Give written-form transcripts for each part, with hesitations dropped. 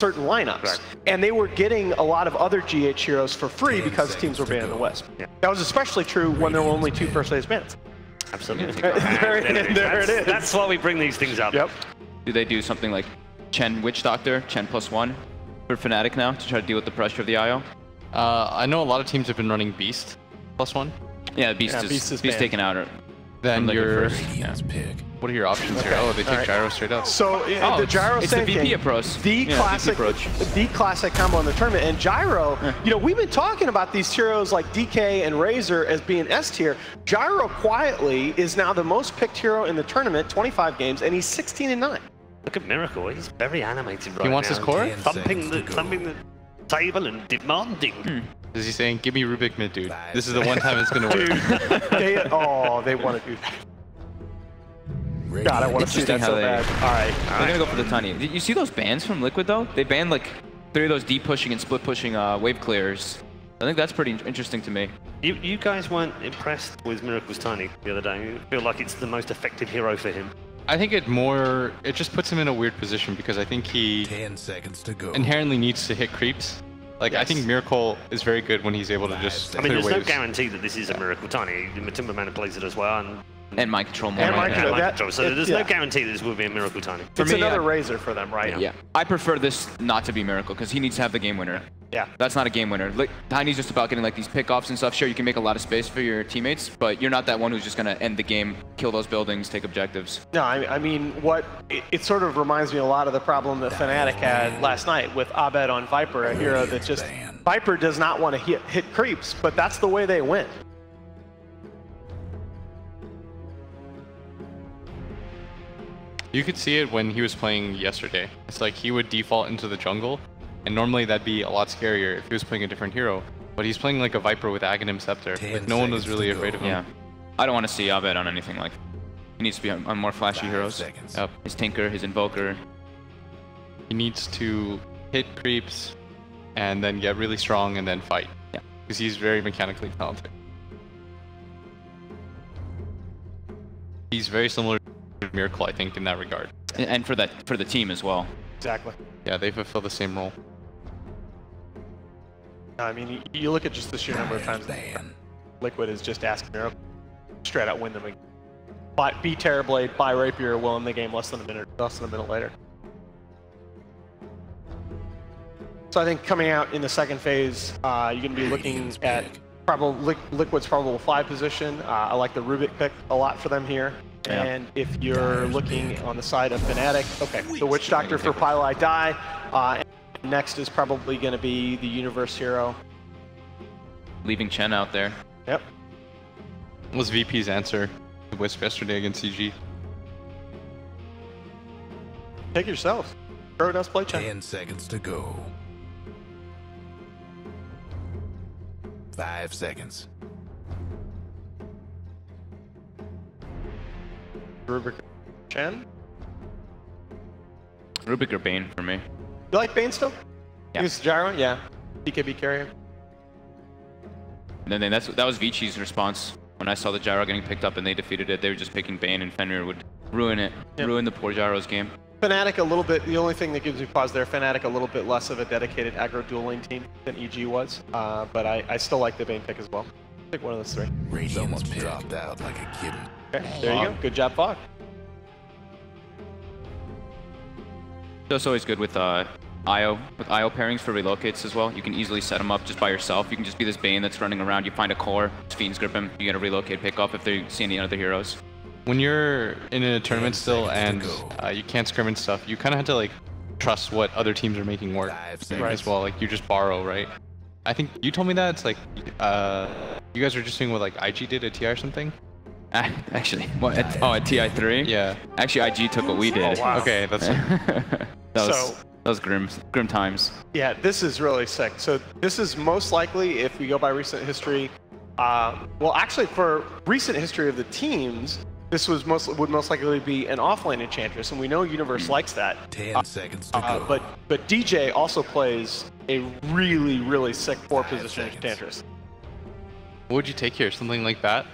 certain lineups. Right. And they were getting a lot of other GH heroes for free because teams were banning the Wisp. Yeah. That was especially true when there were only 2 first phase bans. Absolutely. There it is. That's why we bring these things up. Yep. Do they do something like Chen Witch Doctor, Chen +1 for Fnatic now to try to deal with the pressure of the IO? I know a lot of teams have been running Beast +1. Yeah, Beast is taken out. Then your yeah. What are your options here? Oh, they take Gyro straight up. So the Gyro it's the VP approach. The classic combo in the tournament. And Gyro, you know, we've been talking about these heroes like DK and Razor as being S tier. Gyro quietly is now the most picked hero in the tournament, 25 games, and he's 16-9. Look at Miracle. He's very animated right now. He wants his core? Thumping the table and demanding. Is he saying, give me Rubik mid, dude? This is the one time it's going to work. They want to do that. God, I want to see that so bad. All right. They're going to go for the tiny. Did you see those bans from Liquid, though? They banned like 3 of those deep pushing and split pushing wave clears. I think that's pretty interesting to me. You guys weren't impressed with Miracle's Tiny the other day. You feel like it's the most effective hero for him. I think it just puts him in a weird position because I think he 10 seconds to go. Inherently needs to hit creeps. Like, I think Miracle is very good when he's able to just I mean, there's waves. no guarantee that this is a Miracle Tiny. Matumba Mana plays it as well. And mind control more. And mind control. So there's no guarantee that this will be a Miracle Tiny. It's another Razor for them, right? Yeah. I prefer this not to be Miracle because he needs to have the game winner. Yeah. That's not a game winner. Like, Tiny's just about getting like these pickoffs and stuff. Sure, you can make a lot of space for your teammates, but you're not that one who's just going to end the game, kill those buildings, take objectives. No, I mean, it sort of reminds me a lot of the problem that FNATIC had last night with Abed on Viper, a hero that just... Viper does not want to hit creeps, but that's the way they win. You could see it when he was playing yesterday. It's like he would default into the jungle, and normally that'd be a lot scarier if he was playing a different hero. But he's playing like a Viper with Aghanim Scepter. Like, no one was really afraid of him. Yeah. I don't want to see Abed on anything like that. He needs to be on more flashy heroes. Yep. His Tinker, his Invoker. He needs to hit creeps and then get really strong and then fight. Yeah. Because he's very mechanically talented. He's very similar to Miracle, I think, in that regard. And for the team as well. Exactly. Yeah, they fulfill the same role. I mean, you look at just the sheer number of times Liquid is just asking Miracle straight out win them again. Beat Terrorblade, buy Rapier, will win the game less than a minute later. So I think coming out in the second phase, you're going to be looking at Liquid's probable 5 position. I like the Rubik pick a lot for them here. Yeah. And if you're looking on the side of FNATIC, okay, the Witch Doctor for Pylai Die. Next is probably going to be the Universe hero. Leaving Chen out there. Yep. What was VP's answer to Wisp yesterday against CG? Take yourselves. Pro does play Chen. 10 seconds to go. 5 seconds. Rubik Chen? Rubik or Bane for me. You like Bane still? Yeah. Use Gyro? Yeah. BKB carrier. And then that was Vici's response when I saw the Gyro getting picked up and they defeated it. They were just picking Bane and Fenrir would ruin it, ruin the poor Gyro's game. FNATIC a little bit, the only thing that gives me pause there, FNATIC a little bit less of a dedicated aggro dual lane team than EG was, but I still like the Bane pick as well. Pick one of those 3. Radiant's dropped out like a kitten. Okay, there you go. Good job, Fog. That's always good with IO pairings for relocates as well. You can easily set them up just by yourself. You can just be this Bane that's running around. You find a core, Fiends grip him. You get a relocate pick off if they see any other heroes. When you're in a tournament still and you can't scrim and stuff, you kind of have to like trust what other teams are making work as well. Like you just borrow, right? I think you told me that it's like you guys are just doing what like IG did at TI or something. Actually, what? At TI3? Yeah. Actually, IG took what we did. Oh, wow. Okay, that's. that was grim times. Yeah, this is really sick. So this is most likely, if we go by recent history, well, actually for recent history of the teams, this would most likely be an offlane Enchantress, and we know Universe likes that. 10 seconds to go. But DJ also plays a really, really sick 4-position Enchantress. What would you take here? Something like that?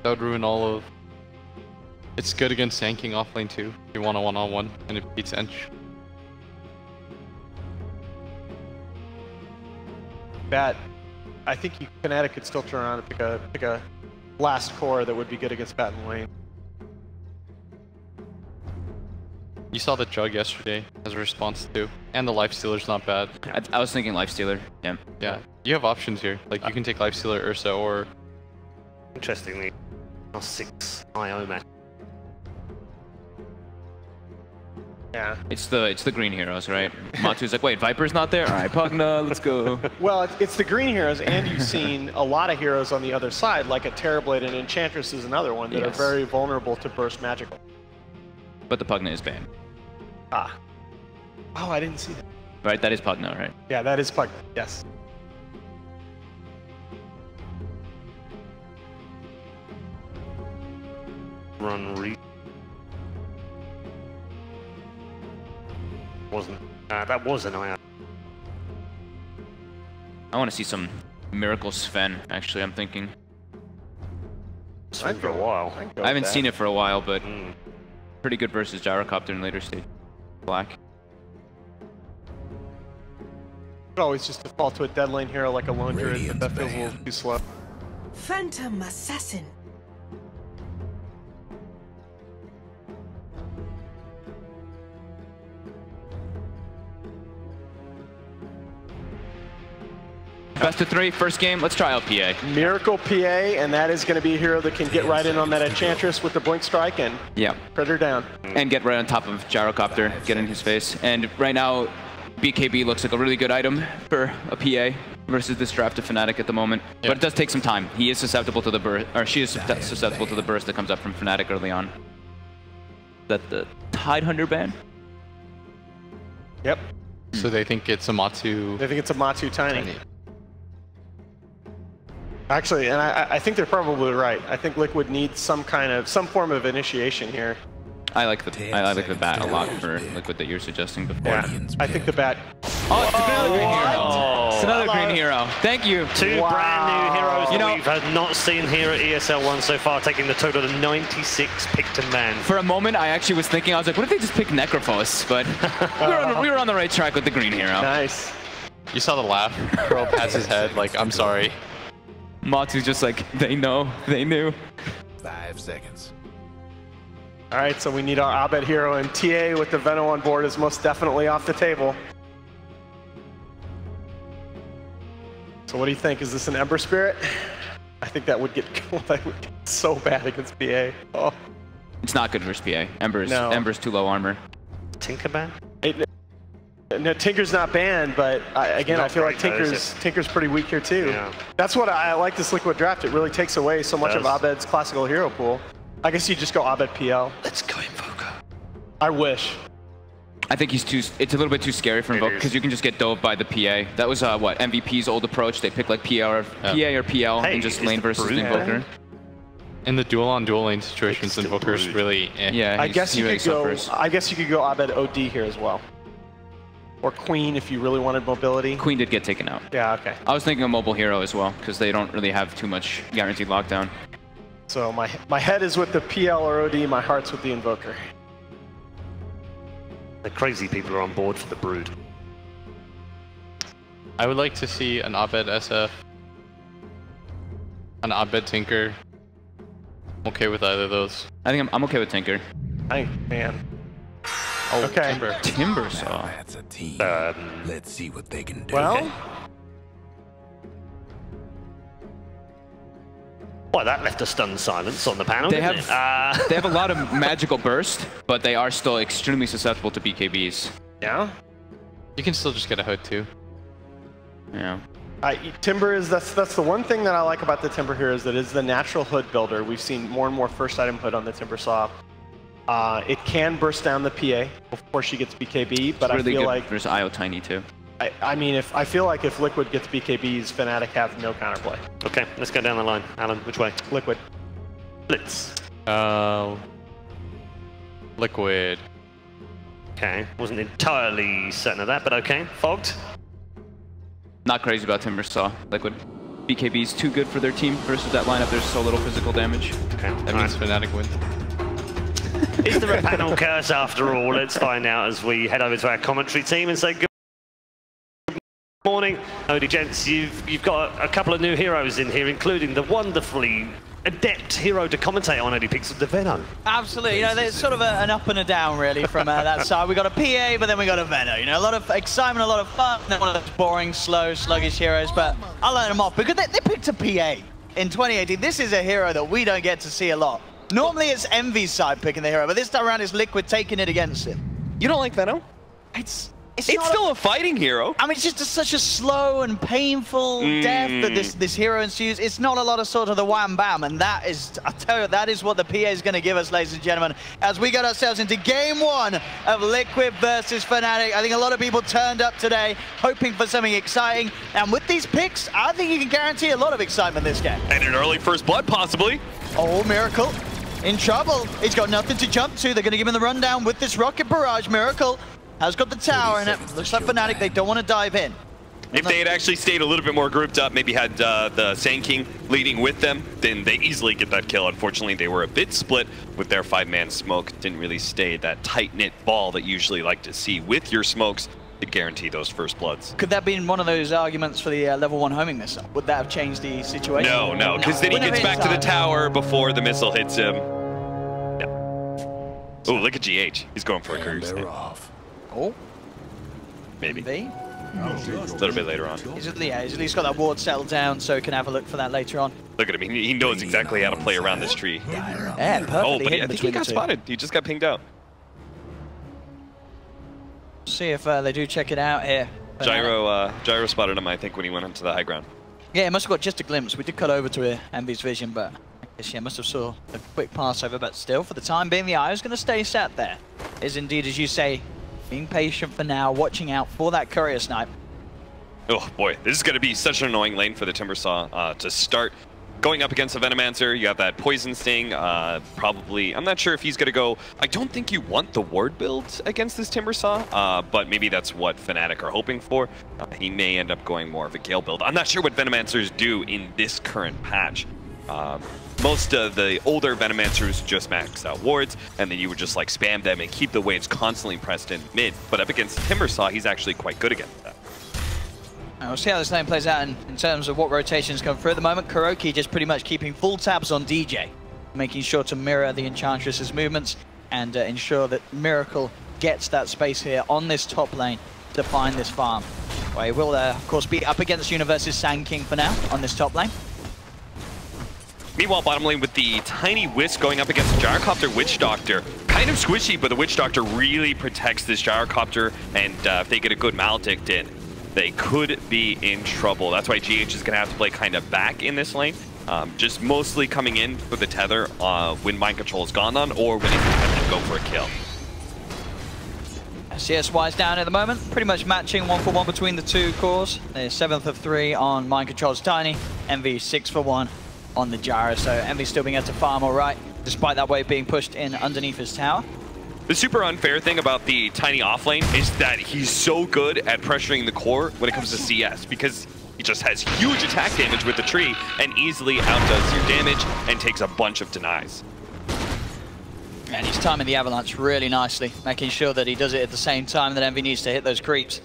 That would ruin all of... It's good against tanking offlane too. If you want a 1-on-1 and it beats Ench. Bat, I think FNATIC could still turn around and pick a last core that would be good against Bat and lane. You saw the Jug yesterday as a response too, and the Lifestealer's not bad. I was thinking Lifestealer. Yeah. Yeah, you have options here. Like you can take Lifestealer, Ursa, or Interestingly, our 6 IO match. Yeah. It's the green heroes, right? Matu's like, wait, Viper's not there? All right, Pugna, let's go. Well, it's the green heroes, and you've seen a lot of heroes on the other side, like a Terrorblade and Enchantress is another one that are very vulnerable to burst magical. But the Pugna is banned. Ah. Oh, I didn't see that. Right, that is Pugna, right? Yeah, that is Pugna, yes. Run re. Wasn't. That was an IO. I want to see some Miracle Sven, actually, I'm thinking. Sven for a while. I haven't seen it for a while, but pretty good versus Gyrocopter in later stage. Black. Could always just default to a dead lane hero like a lone druid, but that feels a little too slow. Phantom Assassin. Best of 3, first game, let's try out PA. Miracle PA, and that is going to be a hero that can get right in on that Enchantress with the Blink Strike and crit her down. And get right on top of Gyrocopter, get in his face. And right now, BKB looks like a really good item for a PA versus this draft of FNATIC at the moment. But it does take some time. He is susceptible to the burst, or she is susceptible to the burst that comes up from FNATIC early on. That the Tidehunter ban? Yep. So they think it's a Matu. They think it's a Matu Tiny. Actually, and I think they're probably right. I think Liquid needs some form of initiation here. I like the bat a lot for Liquid that you're suggesting before. Yeah, I think the bat. Oh, it's another green hero. It's another green hero. Thank you. 2 brand new heroes that we've not seen here at ESL 1 so far, taking the total of 96 picked and banned. For a moment, I actually was thinking, I was like, what if they just pick Necrophos? But we were on the right track with the green hero. Nice. You saw the laugh. Bro pats his head like, I'm sorry. Matu's just like, they know, they knew. 5 seconds. All right, so we need our Abed hero, and TA with the Venom on board is most definitely off the table. So what do you think? Is this an Ember Spirit? I think that would get so bad against PA. Oh. It's not good versus PA. Ember's too low armor. Tinker ban? No, Tinker's not banned, but again, I feel like Tinker's pretty weak here too. Yeah. That's what I like this Liquid draft. It really takes away so much of Abed's classical hero pool. I guess you just go Abed PL. Let's go Invoker. I wish. I think it's a little bit too scary for Invoker because you can just get dove by the PA. That was what MVP's old approach. They pick like PA or PL and just lane versus the Invoker. In the dual on dual lane situations, Invoker's really yeah. I guess you could go Abed OD here as well. Or Queen if you really wanted mobility. Queen did get taken out. Yeah, okay. I was thinking a mobile hero as well because they don't really have too much guaranteed lockdown. So my head is with the PL or OD, my heart's with the Invoker. The crazy people are on board for the Brood. I would like to see an Abed SF, an Abed Tinker. I'm okay with either of those. I think I'm okay with Tinker. Man. Oh, okay. Timbersaw. That's a team. Let's see what they can do. Well, Well, that left a stunned silence on the panel. They have a lot of magical burst, but they are still extremely susceptible to BKBs. yeah. You can still just get a hood too. Yeah. Timber is that's the one thing that I like about the Timber here is that it's the natural hood builder. We've seen more and more first item hood on the Timbersaw. It can burst down the PA before she gets BKB, but it's really I feel good like versus IO Tiny too. I mean, I feel like if Liquid gets BKBs, FNATIC have no counterplay. Okay, let's go down the line. Alan, which way? Liquid. Blitz. Liquid. Okay, wasn't entirely certain of that, but okay. Fogged. Not crazy about Timbersaw. Liquid. BKB is too good for their team versus that lineup. There's so little physical damage. Okay, That means FNATIC wins. Is there a panel curse after all? Let's find out as we head over to our commentary team and say good. Morning, Howdy gents. You've got a couple of new heroes in here, including the wonderfully adept hero to commentate on ADPix of the Venom. Absolutely, you know, there's sort of an up and a down really from that side. We got a PA, but then we got a Venom. You know, a lot of excitement, a lot of fun. They're one of those boring, slow, sluggish heroes, but I'll let them off because they picked a PA in 2018. This is a hero that we don't get to see a lot. Normally it's Envy's side picking the hero, but this time around it's Liquid taking it against him. You don't like Venom? It's still a fighting hero. I mean, it's just such a slow and painful death that this hero ensues. It's not a lot of sort of the wham bam, and that is, I tell you, that is what the PA is going to give us, ladies and gentlemen, as we get ourselves into game one of Liquid versus FNATIC. I think a lot of people turned up today hoping for something exciting, and with these picks, I think you can guarantee a lot of excitement this game. And an early first blood, possibly. Oh, Miracle in trouble. He's got nothing to jump to. They're going to give him the rundown with this rocket barrage. Miracle has got the tower, and it looks like FNATIC, they don't want to dive in. If they had actually stayed a little bit more grouped up, maybe had the Sand King leading with them, then they easily get that kill. Unfortunately, they were a bit split with their 5-man smoke. Didn't really stay that tight-knit ball that you usually like to see with your smokes to guarantee those first bloods. Could that have been one of those arguments for the level 1 homing missile? Would that have changed the situation? No, because then he gets back to the tower before the missile hits him. No. Oh, look at GH. He's going for a cruise. Oh, maybe. A little bit later on. He's at least got that ward settled down, so he can have a look for that later on. Look at him. He knows exactly how to play around this tree. Yeah, perfectly. Oh, but I think he got spotted. He just got pinged out. See if they do check it out here. Gyro spotted him, I think, when he went onto the high ground. Yeah, he must have got just a glimpse. We did cut over to Envy's vision, but I guess, yeah, must have saw a quick pass over. But still, for the time being, the eye is going to stay sat there. Is indeed, as you say, being patient for now, watching out for that courier snipe. Oh boy, this is going to be such an annoying lane for the Timbersaw to start. Going up against the Venomancer, you have that Poison Sting, probably, I'm not sure if he's going to go, I don't think you want the ward build against this Timbersaw, but maybe that's what FNATIC are hoping for. He may end up going more of a Gale build. I'm not sure what Venomancers do in this current patch. Most of the older Venomancers just max out wards, and then you would just like spam them and keep the waves constantly pressed in mid. But up against Timbersaw, he's actually quite good against that. We'll see how this lane plays out in terms of what rotations come through. At the moment, Kuroki just pretty much keeping full tabs on DJ, making sure to mirror the Enchantress's movements and ensure that Miracle gets that space here on this top lane to find this farm. Well, he will, of course, be up against Universe's Sand King for now on this top lane. Meanwhile, bottom lane with the tiny Wisp going up against the Gyrocopter Witch Doctor. Kind of squishy, but the Witch Doctor really protects this Gyrocopter, and if they get a good Maledict in, they could be in trouble. That's why GH is going to have to play kind of back in this lane. Just mostly coming in for the tether when Mind Control is gone on, or when he's going to go for a kill. CS-wise down at the moment, pretty much matching 1-for-1 between the two cores. They're 7th of 3 on Mind Control's Tiny, Envy 6-for-1 on the Gyro, so Envy still being able to farm all right, despite that wave being pushed in underneath his tower. The super unfair thing about the Tiny offlane is that he's so good at pressuring the core when it comes to CS, because he just has huge attack damage with the tree and easily outdoes your damage and takes a bunch of denies. And he's timing the Avalanche really nicely, making sure that he does it at the same time that Envy needs to hit those creeps.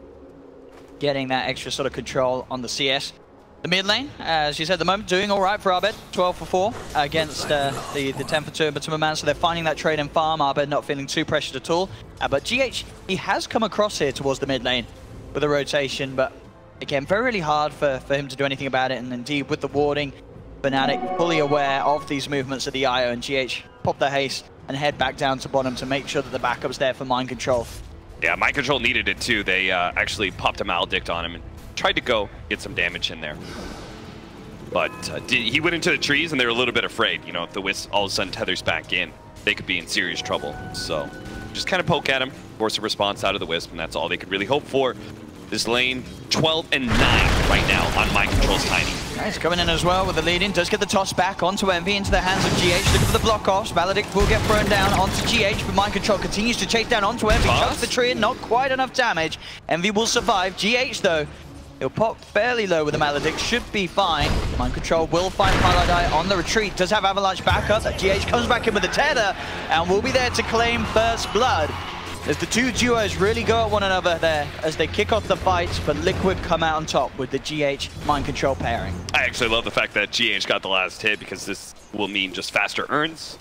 Getting that extra sort of control on the CS. The mid lane, as you said at the moment, doing all right for Abed, 12-for-4 against the 10-for-2 and Timberman, so they're finding that trade and farm. Abed not feeling too pressured at all. But GH, he has come across here towards the mid lane with a rotation, but again, very, really hard for him to do anything about it. And indeed, with the warding, FNATIC fully aware of these movements of the IO, and GH pop the haste and head back down to bottom to make sure that the backup's there for Mind Control. Yeah, Mind Control needed it too. They actually popped a Maledict on him and tried to go get some damage in there. But he went into the trees and they were a little bit afraid. You know, if the Wisp all of a sudden tethers back in, they could be in serious trouble. So just kind of poke at him, force a response out of the Wisp, and that's all they could really hope for. This lane, 12 and 9 right now on Mind Control's Tiny. Nice, coming in as well with the lead in. Does get the toss back onto Envy into the hands of GH. Looking for the block offs. Maledict will get thrown down onto GH, but Mind Control continues to chase down onto Envy. Chucks the tree and not quite enough damage. Envy will survive. GH though, he'll pop fairly low with the Maledict, should be fine. Mind Control will find Paladai on the retreat. Does have Avalanche back up. That GH comes back in with the tether and will be there to claim first blood. as the two duos really go at one another there as they kick off the fights, but Liquid come out on top with the GH Mind Control pairing. I actually love the fact that GH got the last hit because this will mean just faster earns.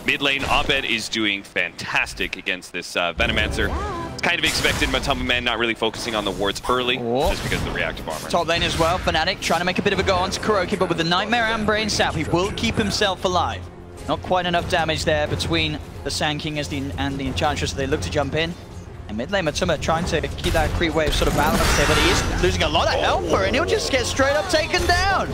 Mid lane, Abed is doing fantastic against this Venomancer. It's kind of expected, Matamba Man not really focusing on the wards early, just because of the reactive armor. Top lane as well, FNATIC trying to make a bit of a go onto Kuroki, but with the Nightmare and Brain Sap, he will keep himself alive. Not quite enough damage there between the Sand King and the Enchantress, so they look to jump in. And mid lane, Matamba trying to keep that creep wave sort of balanced there, but he is losing a lot of health for it, and he'll just get straight up taken down.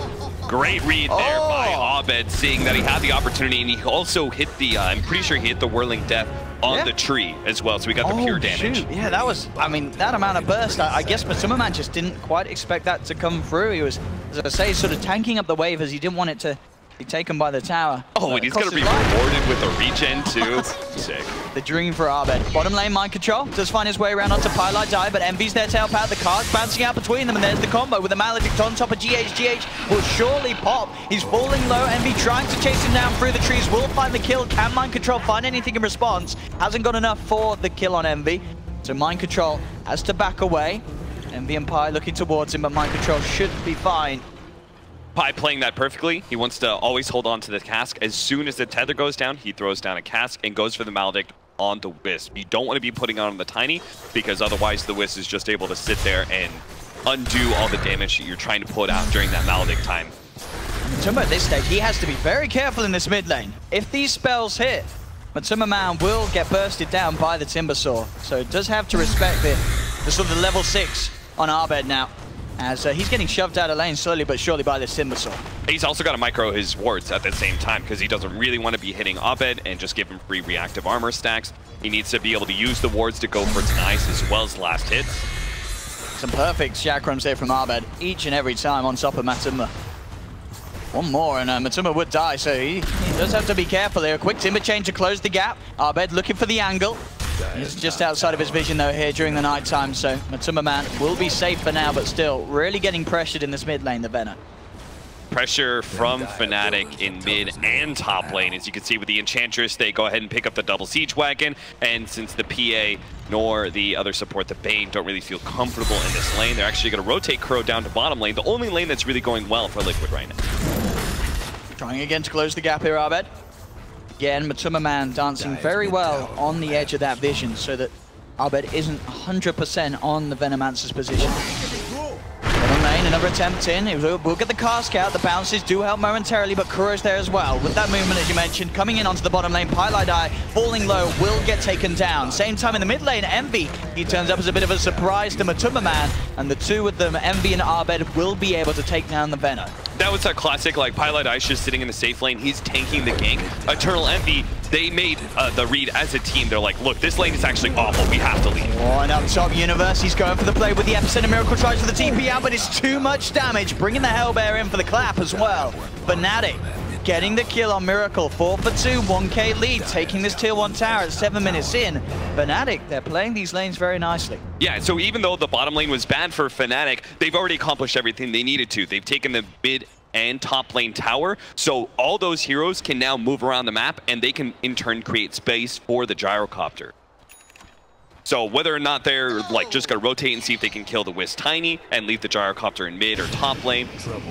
Great read there by Abed, seeing that he had the opportunity, and he also hit the, I'm pretty sure he hit the Whirling Death on the tree as well, so we got the pure damage. Shoot. Yeah, that was, I mean, that amount of burst, I guess Matamba Man just didn't quite expect that to come through. He was, as I say, sort of tanking up the wave as he didn't want it to be taken by the tower. Oh, and he's going to be rewarded with a regen too. Sick. The dream for Abed. Bottom lane, Mind Control does find his way around onto Pylite Die, but Envy's there to help out. The cards bouncing out between them, and there's the combo with the Maledict on top of GH. GH will surely pop. He's falling low. Envy trying to chase him down through the trees. Will find the kill. Can Mind Control find anything in response? Hasn't got enough for the kill on Envy. So Mind Control has to back away. Envy and Pi looking towards him, but Mind Control should be fine. Pi playing that perfectly. He wants to always hold on to the cask. As soon as the tether goes down, he throws down a cask and goes for the Maledict on the Wisp. You don't want to be putting on the Tiny, because otherwise the Wisp is just able to sit there and undo all the damage that you're trying to put out during that Maledict time. Matamba at this stage, he has to be very careful in this mid lane. If these spells hit, Matamba Man will get bursted down by the Timbersaw. So it does have to respect the sort of level 6 on Abed now, as he's getting shoved out of lane slowly but surely by this Timbersaw. He's also got to micro his wards at the same time, because he doesn't really want to be hitting Abed and just give him free reactive armor stacks. He needs to be able to use the wards to go for denies as well as last hits. Some perfect chakrams there from Abed each and every time on top of Matamba. One more and Matamba would die, so he does have to be careful here. A quick timber chain to close the gap. Abed looking for the angle. He's just outside of his vision though here during the night time, so Matamba Man will be safe for now, but still really getting pressured in this mid lane, the Venom. Pressure from FNATIC in mid and top lane. As you can see with the Enchantress, they go ahead and pick up the double siege wagon, and since the PA nor the other support, the Bane, don't really feel comfortable in this lane, they're actually going to rotate Crow down to bottom lane, the only lane that's really going well for Liquid right now. Trying again to close the gap here, Abed. Again, Matamba Man dancing very well on the edge of that vision so that Abed isn't 100% on the Venomancer's position. Bottom lane, another attempt in. We'll get the cask out. The bounces do help momentarily, but Kuro's there as well. With that movement, as you mentioned, coming in onto the bottom lane, Pylite Eye falling low will get taken down. Same time in the mid lane, Envy, he turns up as a bit of a surprise to Matamba Man, and the two of them, Envy and Abed, will be able to take down the Venom. That was a classic, like, Pylite Ice just sitting in the safe lane. He's tanking the gank. Eternal Envy, they made the read as a team. They're like, look, this lane is actually awful. We have to leave. Oh, and up top, Universe, he's going for the play with the Epicenter Miracle, tries for the TP out, but it's too much damage. Bringing the Hellbear in for the clap as well. FNATIC getting the kill on Miracle. 4 for 2, 1k lead, taking this tier 1 tower at 7 minutes in. FNATIC, they're playing these lanes very nicely. Yeah, so even though the bottom lane was bad for FNATIC, they've already accomplished everything they needed to. They've taken the mid and top lane tower, so all those heroes can now move around the map, and they can in turn create space for the gyrocopter. So whether or not they're like just gonna rotate and see if they can kill the Wisp Tiny and leave the gyrocopter in mid or top lane,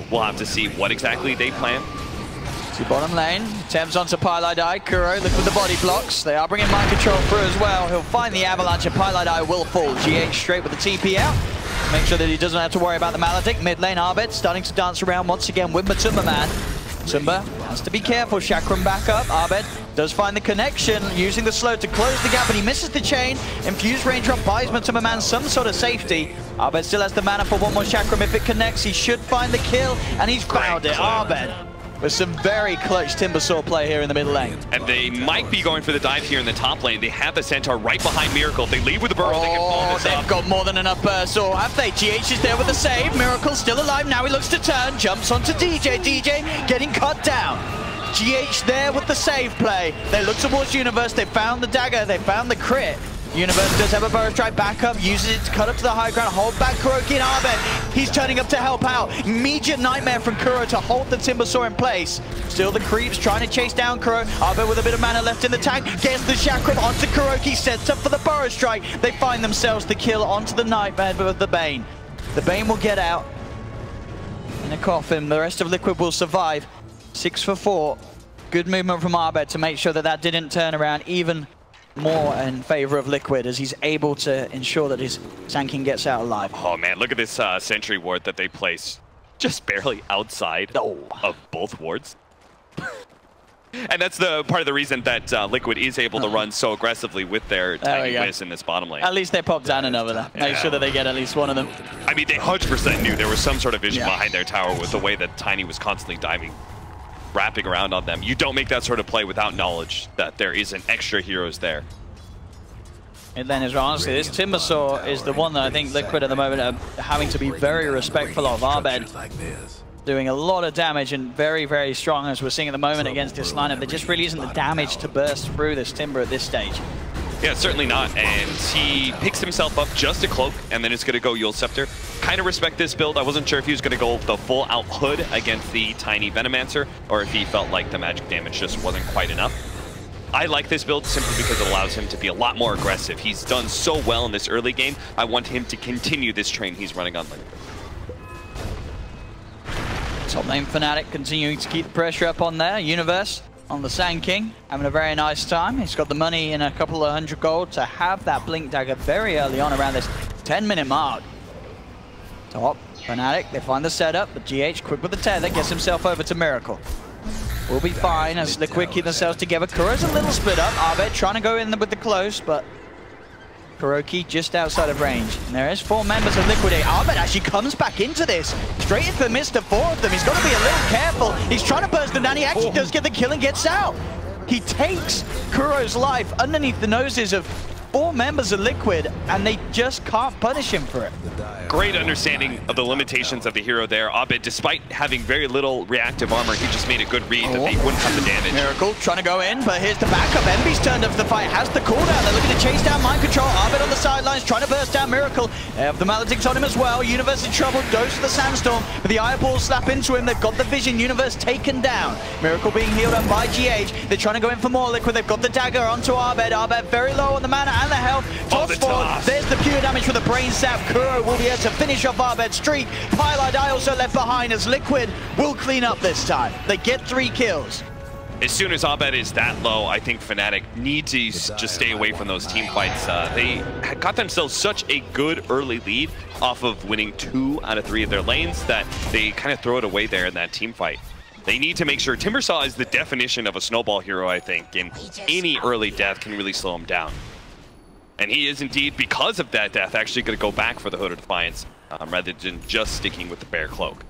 we'll have to see what exactly they plan. To bottom lane, Thames onto Pylite Eye. Kuro look with the body blocks. They are bringing Mind Control through as well. He'll find the avalanche and Pylite Eye will fall. GH straight with the TP out. Make sure that he doesn't have to worry about the Maledict. Mid lane, Abed starting to dance around once again with Matamba Man. Matamba has to be careful. Chakram back up. Abed does find the connection, using the slow to close the gap, but he misses the chain. Infused raindrop buys Matamba Man some sort of safety. Abed still has the mana for one more Chakram. If it connects, he should find the kill, and he's found it. Abed with some very clutch Timbersaw play here in the middle lane. And they might be going for the dive here in the top lane. They have the Centaur right behind Miracle. If they leave with the burrow, they can follow this up. They've got more than enough burst, or have they? GH is there with the save. Miracle still alive. Now he looks to turn. Jumps onto DJ. DJ getting cut down. GH there with the save play. They look towards Universe. They found the dagger. They found the crit. Universe does have a burrow strike back up, uses it to cut up to the high ground, hold back KATOWICE and Abed. He's turning up to help out. Immediate nightmare from Kuro to hold the Timbersaw in place. Still the creeps trying to chase down Kuro. Abed with a bit of mana left in the tank, gets the chakram onto KATOWICE, sets up for the burrow strike. They find themselves the kill onto the nightmare with the Bane. The Bane will get out in a coffin. The rest of Liquid will survive. 6 for 4. Good movement from Abed to make sure that that didn't turn around even more in favor of Liquid, as he's able to ensure that his Sand King gets out alive. Oh man, look at this sentry ward that they placed just barely outside of both wards. And that's the part of the reason that Liquid is able to run so aggressively with their tiny whiz in this bottom lane. At least they popped down another there. Make sure that they get at least one of them. I mean, they 100% knew there was some sort of vision behind their tower with the way that Tiny was constantly diving, wrapping around on them. You don't make that sort of play without knowledge that there isn't extra heroes there. And then as well, honestly, this Timbersaw is the one that I think Liquid at the moment are having to be very respectful of. Abed doing a lot of damage and very, very strong, as we're seeing at the moment against this lineup. There just really isn't the damage to burst through this Timber at this stage. Yeah, certainly not. And he picks himself up just a cloak, and then it's going to go Yule Scepter. Kind of respect this build. I wasn't sure if he was going to go the full out hood against the tiny Venomancer, or if he felt like the magic damage just wasn't quite enough. I like this build simply because it allows him to be a lot more aggressive. He's done so well in this early game. I want him to continue this train he's running on Liquid. Top lane FNATIC continuing to keep the pressure up on there. Universe on the Sand King, having a very nice time. He's got the money in a couple of 100 gold to have that Blink Dagger very early on around this 10-minute mark. Top, FNATIC, they find the setup, but GH quick with the tether, gets himself over to Miracle. We'll be fine as Liquid keep themselves together. Kuro's a little split up. Abed trying to go in with the close, but KATOWICE just outside of range. And there is 4 members of Liquid. Abed actually comes back into this. Straight in for Mr. 4 of them. He's got to be a little careful. He's trying to burst them down. He actually does get the kill and gets out. He takes Kuro's life underneath the noses of 4 members of Liquid, and they just can't punish him for it. Great understanding of the limitations of the hero there. Abed, despite having very little reactive armor, he just made a good read that they wouldn't have the damage. Miracle trying to go in, but here's the backup. Envy's turned up for the fight, has the cooldown. They're looking to chase down Mind Control. Abed on the sidelines trying to burst down Miracle. They have the Maledicts on him as well. Universe in trouble, goes to the Sandstorm, but the Eyeball slap into him. They've got the vision. Universe taken down. Miracle being healed up by GH. They're trying to go in for more Liquid. They've got the dagger onto Abed. Abed very low on the mana and the health. There's the pure damage for the brain sap. Kuro will be able to finish off Abed's streak. Pylite Eye also left behind as Liquid will clean up this time. They get 3 kills. As soon as Abed is that low, I think FNATIC need to just stay away from those team fights. They got themselves such a good early lead off of winning 2 out of 3 of their lanes that they kind of throw it away there in that team fight. They need to make sure. Timbersaw is the definition of a snowball hero, I think, and any early death can really slow him down. And he is indeed, because of that death, actually going to go back for the Hood of Defiance rather than just sticking with the Bear Cloak.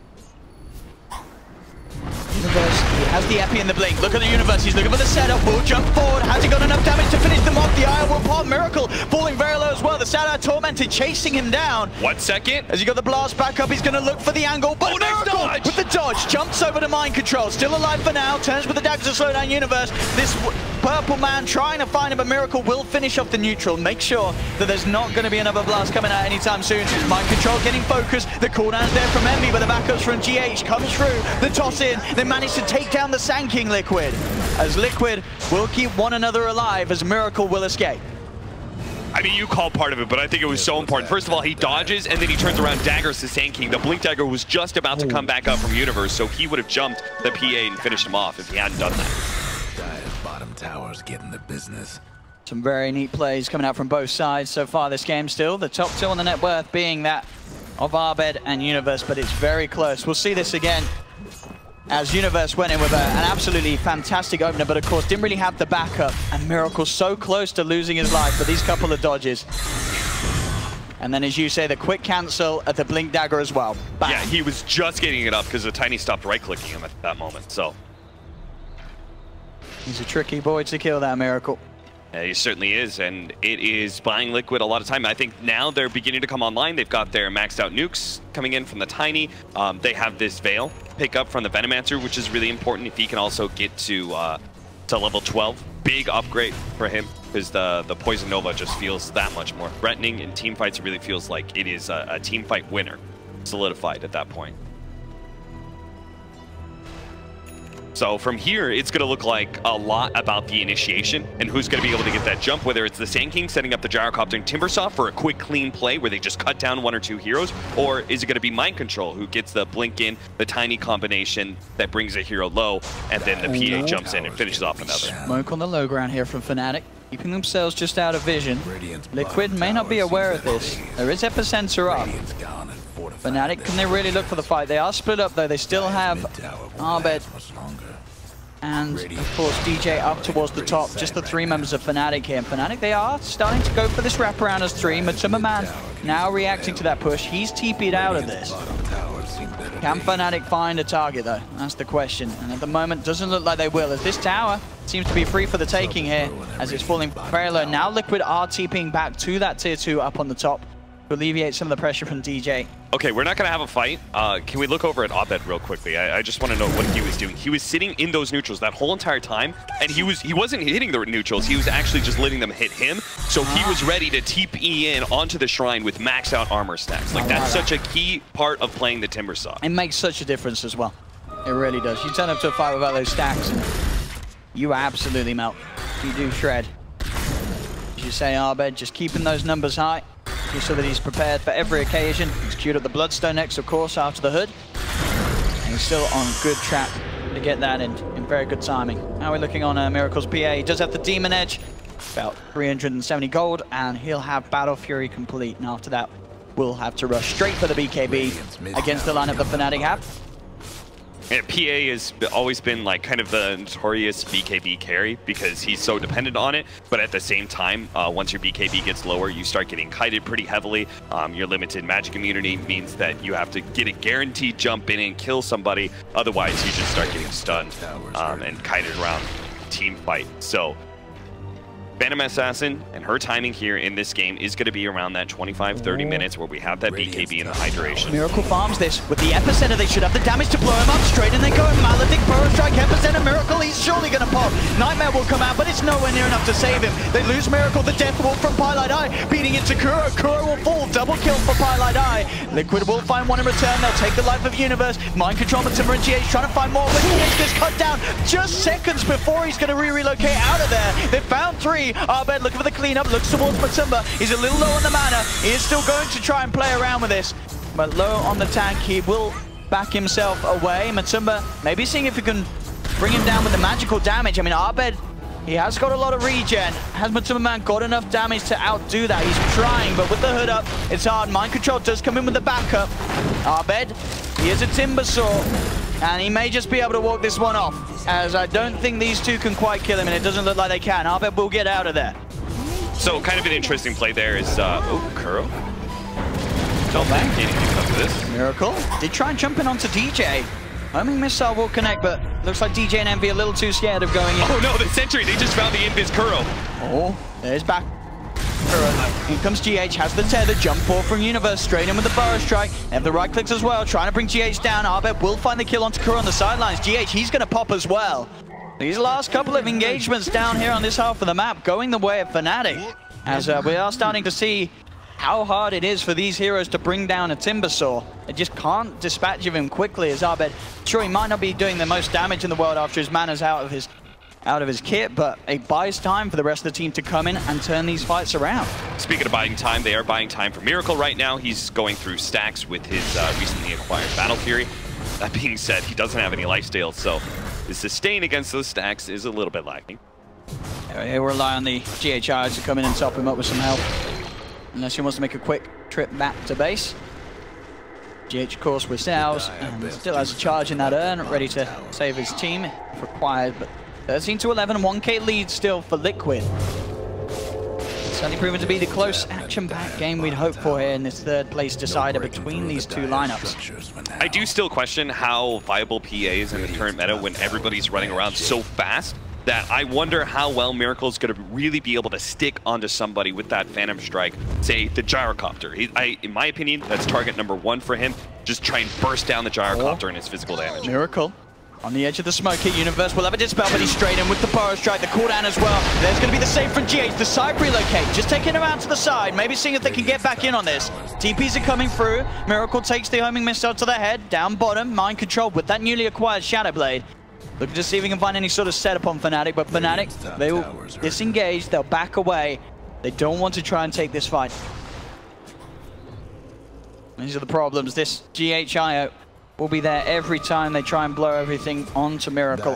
Universe, he has the Epi and the Blink. Look at the Universe, he's looking for the setup. Will jump forward. Has he got enough damage to finish them off? The Eye will pop. Miracle falling very low as well. The Sad Eye Tormented chasing him down. 1 second. As he got the blast back up, he's going to look for the angle. But Miracle with the dodge jumps over to Mind Control. Still alive for now. Turns with the dagger to slow down Universe. This purple man trying to find him, but Miracle will finish off the neutral. Make sure that there's not going to be another blast coming out anytime soon. Mind Control getting focused. The cooldown's there from Envy, but the backups from GH comes through. The toss in. They manage to take down the Sand King Liquid. As Liquid will keep one another alive as Miracle will escape. I mean, you called part of it, but I think it was so important. First of all, he dodges, and then he turns around, daggers the Sand King. The Blink Dagger was just about to come back up from Universe, so he would have jumped the PA and finished him off if he hadn't done that. Bottom tower's getting the business. Some very neat plays coming out from both sides so far this game still. The top 2 on the net worth being that of Abed and Universe, but it's very close. We'll see this again as Universe went in with an absolutely fantastic opener, but of course didn't really have the backup, and Miracle so close to losing his life for these couple of dodges. And then, as you say, the quick cancel at the Blink Dagger as well. Bang. Yeah, he was just getting it up because the Tiny stopped right-clicking him at that moment, so. He's a tricky boy to kill, that Miracle. Yeah, he certainly is, and it is buying Liquid a lot of time. I think now they're beginning to come online. They've got their maxed out nukes coming in from the Tiny. They have this Veil pick up from the Venomancer, which is really important if he can also get to level 12. Big upgrade for him. because the Poison Nova just feels that much more threatening. In team fights, it really feels like it is a team fight winner, solidified at that point. So from here, it's going to look like a lot about the initiation and who's going to be able to get that jump, whether it's the Sand King setting up the Gyrocopter and Timbersaw for a quick, clean play where they just cut down 1 or 2 heroes, or is it going to be Mind Control who gets the blink in, the tiny combination that brings a hero low, and then the PA jumps in and finishes off another. Smoke on the low ground here from FNATIC, keeping themselves just out of vision. Liquid may not be aware of this. There is Epicenter up. FNATIC, can they really look for the fight? They are split up though. They still have Arbed and of course DJ up towards the top. Just the 3 members of FNATIC here. And FNATIC, they are starting to go for this wraparound as 3. Matuma Man now reacting to that push. He's TP'd out of this. Can FNATIC find a target though? That's the question. And at the moment, doesn't look like they will, as this tower seems to be free for the taking here as it's falling very low. Now Liquid are TPing back to that tier 2 up on the top to alleviate some of the pressure from DJ. Okay, we're not going to have a fight. Can we look over at Abed real quickly? I just want to know what he was doing. He was sitting in those neutrals that whole entire time, and he wasn't hitting the neutrals. He was actually just letting them hit him. So he was ready to TP in onto the shrine with max out armor stacks. Like, that's such a key part of playing the Timbersaw. It makes such a difference as well. It really does. You turn up to a fight without those stacks, and you absolutely melt. You do shred. As you say, Abed, just keeping those numbers high, just so that he's prepared for every occasion. He's queued up the Bloodstone next, of course, after the hood. And he's still on good track to get that in very good timing. Now we're looking on Miracle's PA. He does have the Demon Edge, about 370 gold, and he'll have Battle Fury complete. And after that, we'll have to rush straight for the BKB against the lineup the FNATIC have. Yeah, PA has always been like kind of the notorious BKB carry because he's so dependent on it, but at the same time, once your BKB gets lower, you start getting kited pretty heavily. Your limited magic immunity means that you have to get a guaranteed jump in and kill somebody, otherwise you just start getting stunned and kited around team fight. So Phantom Assassin and her timing here in this game is going to be around that 25-30 minutes where we have that BKB in the high duration. Miracle farms this. With the Epicenter, they should have the damage to blow him up straight, and they go in Maledict, Burrow Strike, Epicenter, Miracle, he's surely going to pop. Nightmare will come out, but it's nowhere near enough to save him. They lose Miracle, the Death Wolf from Pylite Eye, beating into Kuro. Kuro will fall, double kill for Pylite Eye. Liquid will find one in return, they'll take the life of Universe. Mind Control, Matuma and GH trying to find more, but GH gets cut down just seconds before he's going to relocate out of there. They found 3. Arbed looking for the cleanup, looks towards Matuma. He's a little low on the mana. He is still going to try and play around with this, but low on the tank. He will back himself away. Matuma maybe seeing if he can bring him down with the magical damage. I mean, Arbed, he has got a lot of regen. Has Matuma Man got enough damage to outdo that? He's trying, but with the hood up, it's hard. Mind Control does come in with the backup. Arbed, he is a Timbersaw, and he may just be able to walk this one off, as I don't think these two can quite kill him, and it doesn't look like they can. Arbed will get out of there. So kind of an interesting play there is, oh, Kuro. Don't think anything comes of this. Miracle did try and jump in onto DJ. Homing missile will connect, but looks like DJ and Envy a little too scared of going in. Oh no, the sentry, they just found the invis Kuro. Oh, there's back. Kuro. Here comes GH, has the tether, jump forward from Universe, straight in with the Burrow Strike. They have the right clicks as well, trying to bring GH down. Arbed will find the kill onto Kuro on the sidelines. GH, he's going to pop as well. These last couple of engagements down here on this half of the map going the way of FNATIC, as we are starting to see how hard it is for these heroes to bring down a Timbersaw. They just can't dispatch of him quickly, as Arbed, sure, he might not be doing the most damage in the world after his mana's out of his kit, but it buys time for the rest of the team to come in and turn these fights around. Speaking of buying time, they are buying time for Miracle right now. He's going through stacks with his recently acquired Battle Fury. That being said, he doesn't have any lifesteal, so his sustain against those stacks is a little bit lacking. He'll rely on the GHI to come in and top him up with some help, unless he wants to make a quick trip back to base. GH, of course, with Sales, and still has a charge in that urn, ready to save his team if required. But 13-11, 1k lead still for Liquid. Certainly proven to be the close action-packed game we'd hoped for here in this third place decider between these two lineups. I do still question how viable PA is in the current meta when everybody's running around so fast that I wonder how well Miracle is going to really be able to stick onto somebody with that Phantom Strike, say the Gyrocopter. In my opinion, that's target number 1 for him. Just try and burst down the Gyrocopter and its physical damage. Miracle On the edge of the smoke here, Universe will have a dispel, but he's straight in with the Burrow Strike, the cooldown as well. There's going to be the save from GH, the side relocate, just taking him out to the side, maybe seeing if they can get back in on this. TPs are coming through, Miracle takes the homing missile to the head, down bottom, mind control with that newly acquired Shadow Blade. Looking to see if we can find any sort of setup on FNATIC, but FNATIC, they will disengage, they'll back away. They don't want to try and take this fight. These are the problems. This GHIO will be there every time they try and blow everything onto Miracle.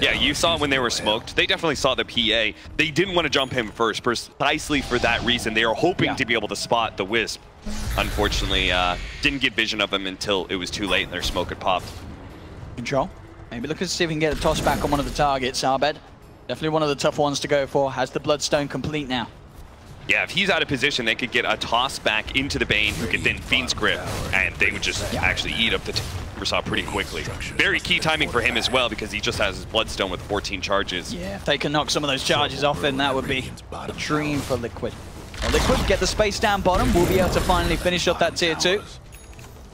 Yeah, you saw when they were smoked. They definitely saw the PA. They didn't want to jump him first, precisely for that reason. They were hoping to be able to spot the Wisp. Unfortunately, didn't get vision of him until it was too late and their smoke had popped. Control. Maybe looking to see if we can get a toss back on one of the targets. Arbed, definitely one of the tough ones to go for. Has the Bloodstone complete now. Yeah, if he's out of position, they could get a toss back into the Bane, who could then Fiend's Grip, and they would just actually eat up the Timbersaw pretty quickly. Very key timing for him as well, because he just has his Bloodstone with 14 charges. Yeah, if they can knock some of those charges off, then that would be a dream for Liquid. Well, Liquid get the space down bottom. We'll be able to finally finish off that tier 2.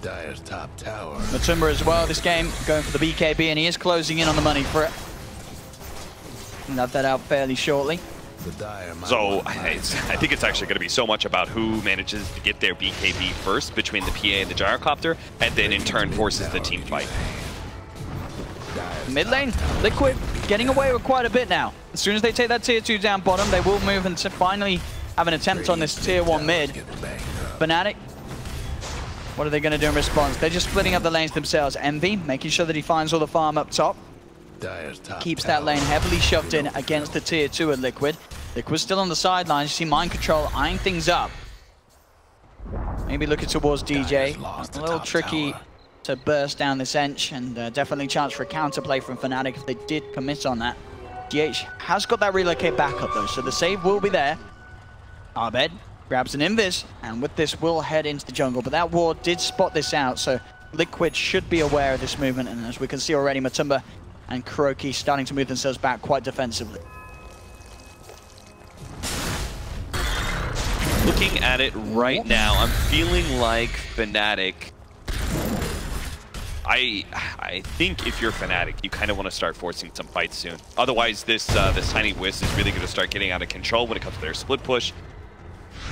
Dire's top tower. Matumba as well this game, going for the BKB, and he is closing in on the money for it. We'll have that out fairly shortly. So I think it's actually going to be so much about who manages to get their BKB first between the PA and the Gyrocopter, and then in turn forces the team fight. Mid lane, Liquid getting away with quite a bit now. As soon as they take that tier 2 down bottom, they will move and finally have an attempt on this tier 1 mid. FNATIC, what are they going to do in response? They're just splitting up the lanes themselves. Envy, making sure that he finds all the farm up top. Keeps that lane heavily shoved in against the tier 2 at Liquid. Liquid's still on the sidelines. You see Mind Control eyeing things up. Maybe looking towards DJ. A little tricky to burst down this Ench, and definitely chance for a counterplay from FNATIC if they did commit on that. GH has got that relocate backup though, so the save will be there. Arbed grabs an Invis, and with this will head into the jungle, but that ward did spot this out, so Liquid should be aware of this movement, and as we can see already, Matumba and Kuroki starting to move themselves back quite defensively. Looking at it right now, I'm feeling like FNATIC. I think if you're FNATIC, you kind of want to start forcing some fights soon. Otherwise, this tiny Wisp is really going to start getting out of control when it comes to their split push.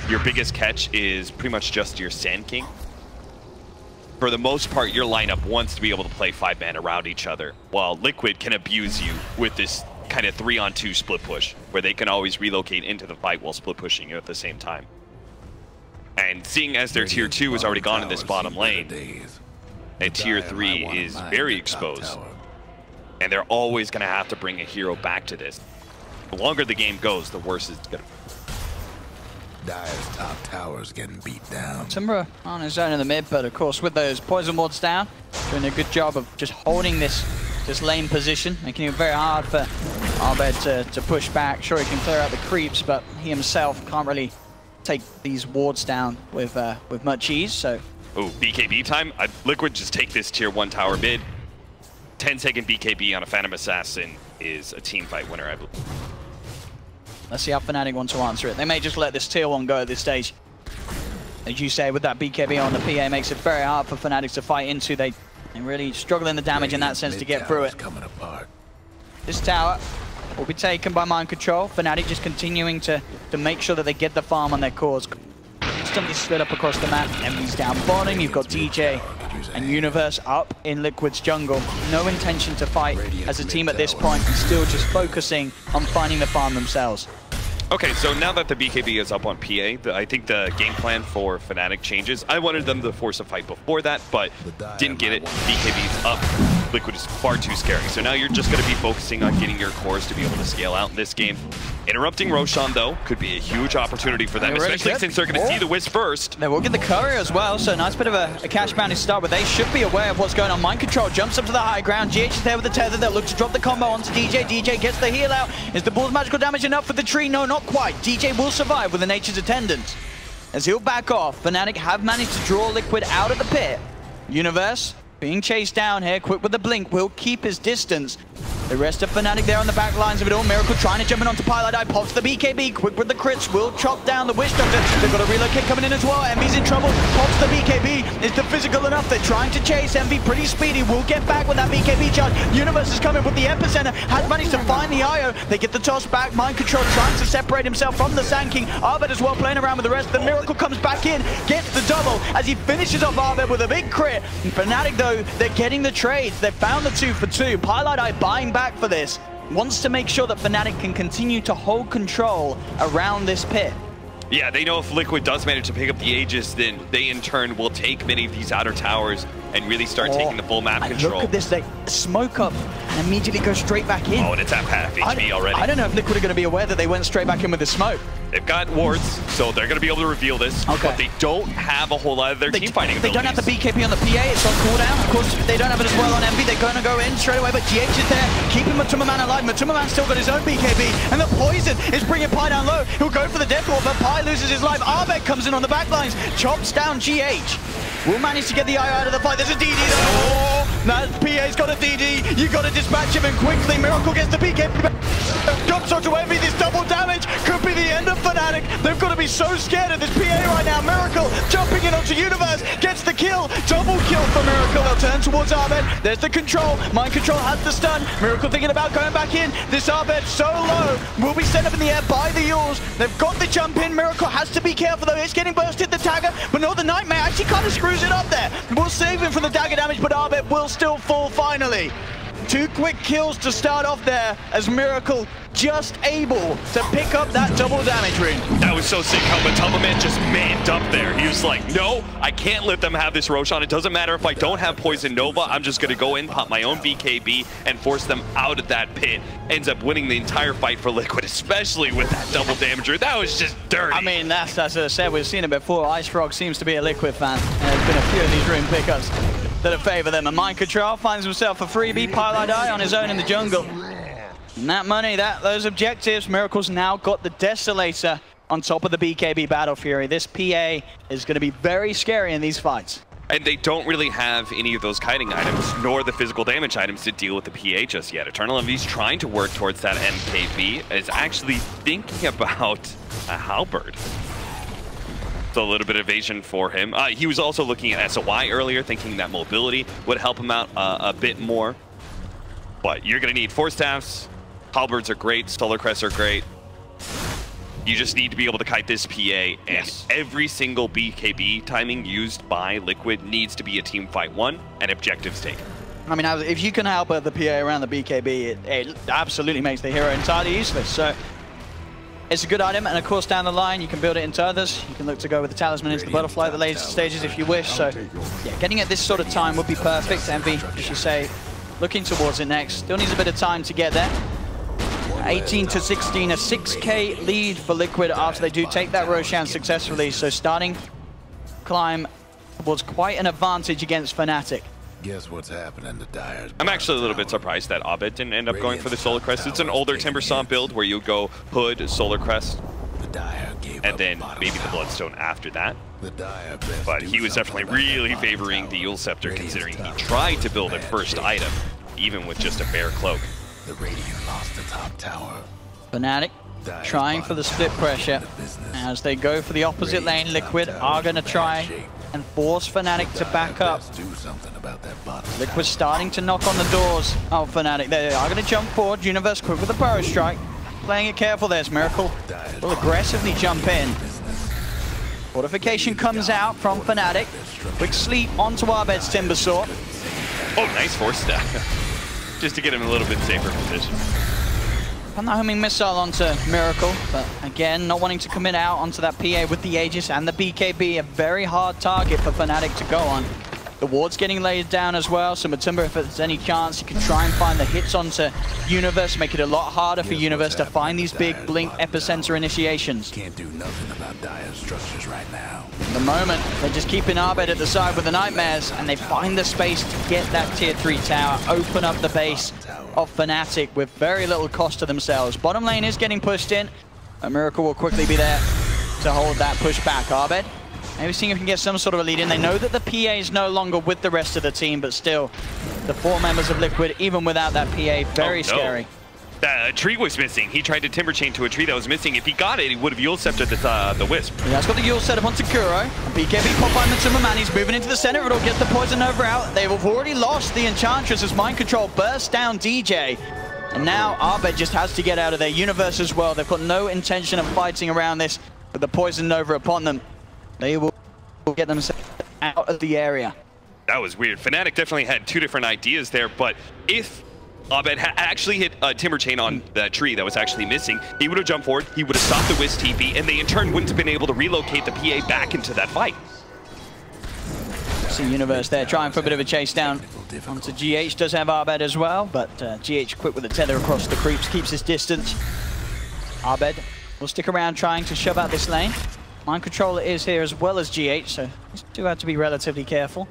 Your biggest catch is pretty much just your Sand King. For the most part, your lineup wants to be able to play 5-man around each other, while Liquid can abuse you with this kind of 3-on-2 split push, where they can always relocate into the fight while split pushing you at the same time. And seeing as their tier 2 is already gone in this bottom lane, and tier 3 is very exposed, and they're always going to have to bring a hero back to this. The longer the game goes, the worse it's going to be. Dire's top tower's getting beat down. Timber on his own in the mid, but of course with those poison wards down, doing a good job of just holding this lane position, making it very hard for Arbed to push back. Sure, he can clear out the creeps, but he himself can't really take these wards down with much ease. So, oh, BKB time. Liquid just take this tier 1 tower mid. 10-second BKB on a Phantom Assassin is a team fight winner, I believe. Let's see how FNATIC want to answer it. They may just let this tier 1 go at this stage. As you say, with that BKB on the PA, makes it very hard for FNATIC to fight into. They really struggle in the damage in that sense to get through it. This tower will be taken by Mind Control. FNATIC just continuing to make sure that they get the farm on their cores. Instantly split up across the map. Envy's down bottom. You've got DJ and Universe up in Liquid's jungle. No intention to fight as a team at this point, and still just focusing on finding the farm themselves. Okay, so now that the BKB is up on PA, I think the game plan for FNATIC changes. I wanted them to force a fight before that, but didn't get it. BKB's up. Liquid is far too scary. So now you're just going to be focusing on getting your cores to be able to scale out in this game. Interrupting Roshan, though, could be a huge opportunity for them, especially since they're going to see the Wisp first. They will get the courier as well, so nice bit of a cash bounty start, but they should be aware of what's going on. Mind Control jumps up to the high ground. GH is there with the tether. They'll look to drop the combo onto DJ. DJ gets the heal out. Is the Bull's magical damage enough for the tree? No, not quite. DJ will survive with the Nature's Attendant. As he'll back off, FNATIC have managed to draw Liquid out of the pit. Universe being chased down here, quick with the blink, will keep his distance. The rest of Fnatic there on the back lines of it all. Miracle trying to jump in onto Pilot Eye, pops the BKB, quick with the crits, will chop down the Witch Doctor. They've got a relocate coming in as well. Envy's in trouble, pops the BKB. Is the physical enough? They're trying to chase. Envy pretty speedy, will get back with that BKB charge. Universe is coming with the epicenter, has managed to find the IO. They get the toss back, Mind Control trying to separate himself from the Sand King. Arbed as well playing around with the rest. The Miracle comes back in, gets the double as he finishes off Arbed with a big crit. And Fnatic though, they're getting the trades. They've found the 2 for 2. Pilot Eye buying back for this. Wants to make sure that Fnatic can continue to hold control around this pit. Yeah, they know if Liquid does manage to pick up the Aegis, then they in turn will take many of these outer towers and really start taking the full map control. Look at this, they smoke up and immediately go straight back in. Oh, and it's at half HP already. I don't know if Liquid are going to be aware that they went straight back in with the smoke. They've got wards, so they're going to be able to reveal this, but they don't have a whole lot of their team fighting abilities. They don't have the BKB on the PA, it's on cooldown. Of course, they don't have it as well on Envy. They're going to go in straight away, but GH is there, keeping Matuma Man alive. Matuma Man's still got his own BKB, and the poison is bringing Pi down low. He'll go for the death wall, but Pi loses his life. Arbed comes in on the back lines, chops down GH. Will manage to get the eye out of the fight. There's a DD though. Oh, that PA's got a DD. You got to dispatch him, and quickly Miracle gets the BKB. Jump shot to Envy. This double damage could be the end of Fnatic. They've got to be so scared of this PA right now. Miracle jumping in onto Universe, gets the kill. Double kill for Miracle. They'll turn towards Arbed. There's the control. Mind Control has the stun. Miracle thinking about going back in. This Arbed so low will be sent up in the air by the Yules. They've got the jump in. Miracle has to be careful though. It's getting bursted, the Dagger, but no, the Nightmare actually kind of screws it up there. We'll save him from the dagger damage, but Arbed will still fall finally. 2 quick kills to start off there as Miracle just able to pick up that double damage ring. That was so sick how Matuma Man just manned up there. He was like, no, I can't let them have this Roshan. It doesn't matter if I don't have Poison Nova. I'm just going to go in, pop my own BKB, and force them out of that pit. Ends up winning the entire fight for Liquid, especially with that double damager. That was just dirty. I mean, that's as I said, we've seen it before. Ice Frog seems to be a Liquid fan, and there's been a few of these rune pickups that favor them. And Mind Control finds himself a freebie, Pilot Eye on his own in the jungle. And that money, those objectives, Miracle's now got the Desolator on top of the BKB Battle Fury. This PA is going to be very scary in these fights. And they don't really have any of those kiting items, nor the physical damage items to deal with the PA just yet. Eternal Envy's trying to work towards that MKB, is actually thinking about a halberd. So a little bit of evasion for him. He was also looking at SOI earlier, thinking that mobility would help him out a bit more. But you're going to need 4 staffs. Halberds are great, Solar Crests are great. You just need to be able to kite this PA, and every single BKB timing used by Liquid needs to be a team fight 1 and objectives taken. I mean, if you can help the PA around the BKB, it absolutely makes the hero entirely useless. So it's a good item, and of course down the line you can build it into others. You can look to go with the Talisman into the Butterfly at the later stages if you wish. So yeah, getting at this sort of time would be perfect. Envy, as you say, looking towards it next. Still needs a bit of time to get there. 18 to 16, a 6k lead for Liquid after they do take that Roshan successfully. So starting climb was quite an advantage against Fnatic. Guess what's happening to Dyer's. I'm actually a little bit surprised that Arbed didn't end up going for the Solar Crest. It's an older Timbersaw build where you go Hood, Solar Crest, and then maybe the Bloodstone after that. But he was definitely really favoring the Yule Scepter, considering he tried to build a first item, even with just a bare cloak. The Radiant lost the top tower. Fnatic trying for the split pressure. As they go for the opposite lane, Liquid are going to try and force Fnatic to back up. Liquid starting to knock on the doors of Fnatic. They are going to jump forward. Universe quick with the Burrow Strike. Playing it careful, there's Miracle. Will aggressively jump in. Fortification comes out from Fnatic. Quick sleep onto Arbed's Timbersaw. Oh, nice force staff. Just to get him in a little bit safer position. And the homing missile onto Miracle, but again, not wanting to commit out onto that PA with the Aegis and the BKB, a very hard target for Fnatic to go on. The ward's getting laid down as well, so Matumba, if there's any chance, you can try and find the hits onto Universe, make it a lot harder for Universe to find these big Blink epicenter initiations. Can't do nothing about Dyer's structures right now. At the moment, they're just keeping Arbed at the side with the Nightmares, and they find the space to get that tier 3 tower, open up the base of Fnatic with very little cost to themselves. Bottom lane is getting pushed in. A Miracle will quickly be there to hold that push back. Arbed, maybe seeing if we can get some sort of a lead in. They know that the PA is no longer with the rest of the team, but still, the 4 members of Liquid, even without that PA. Very scary. That tree was missing. He tried to timber chain to a tree that was missing. If he got it, he would have Yule Sceptered the Wisp. Yeah, it's got the Yule set up onto Kuro. BKB pop by Matuma Man. He's moving into the center. It'll get the Poison Nova out. They've already lost the Enchantress as Mind Control bursts down DJ. And now Abed just has to get out of their universe as well. They've got no intention of fighting around this with the Poison Nova upon them. They will get themselves out of the area. That was weird. FNATIC definitely had 2 different ideas there, but if Abed actually hit a timber chain on that tree that was actually missing, he would have jumped forward, he would have stopped the Wisp TP, and they in turn wouldn't have been able to relocate the PA back into that fight. See Universe there trying for a bit of a chase down onto GH. Does have Abed as well, but GH quick with a tether across the creeps, keeps his distance. Abed will stick around trying to shove out this lane. Mind Controller is here as well as GH, so these do have to be relatively careful.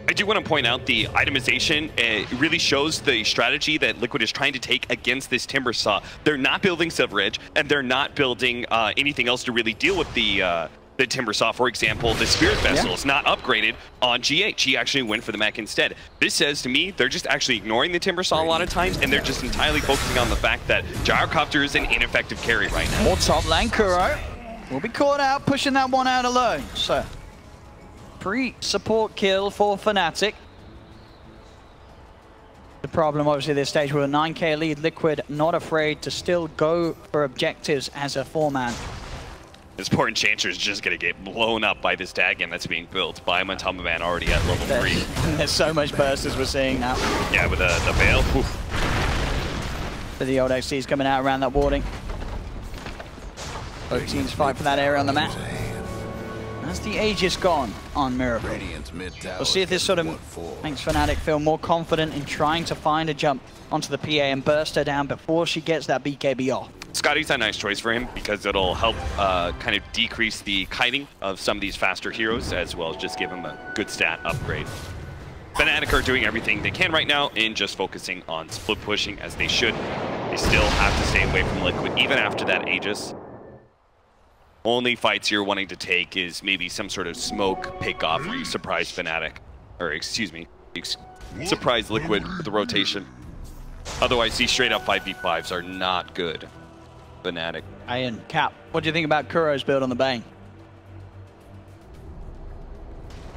I do want to point out the itemization. It really shows the strategy that Liquid is trying to take against this Timber Saw. They're not building Silver Edge, and they're not building anything else to really deal with the Timber Saw. For example, the Spirit Vessel is not upgraded on GH. He actually went for the mech instead. This says to me, they're just actually ignoring the Timber Saw a lot of times, and they're just entirely focusing on the fact that Gyrocopter is an ineffective carry right now. More top lane, Kuro will be caught out, pushing that one out alone. So, pre-support kill for FNATIC. The problem, obviously, at this stage, with a 9k lead, Liquid not afraid to still go for objectives as a 4-man. This poor Enchantress is just going to get blown up by this Dagon that's being built by Matama Man already at level 3. There's so much burst as we're seeing now. Yeah, with the Veil. Oof. But the old XC's coming out around that warding. Both teams fight for that area on the map. As the Aegis gone on Miracle. We'll see if this sort of makes FNATIC feel more confident in trying to find a jump onto the PA and burst her down before she gets that BKB off. Scotty's a nice choice for him because it'll help kind of decrease the kiting of some of these faster heroes, as well as just give him a good stat upgrade. FNATIC are doing everything they can right now in just focusing on split pushing as they should. They still have to stay away from Liquid even after that Aegis. Only fights you're wanting to take is maybe some sort of smoke pick off where you surprise FNATIC, or excuse me, surprise Liquid with the rotation. Otherwise, these straight up 5v5s are not good. FNATIC. Ian, Cap, what do you think about Kuro's build on the Bane?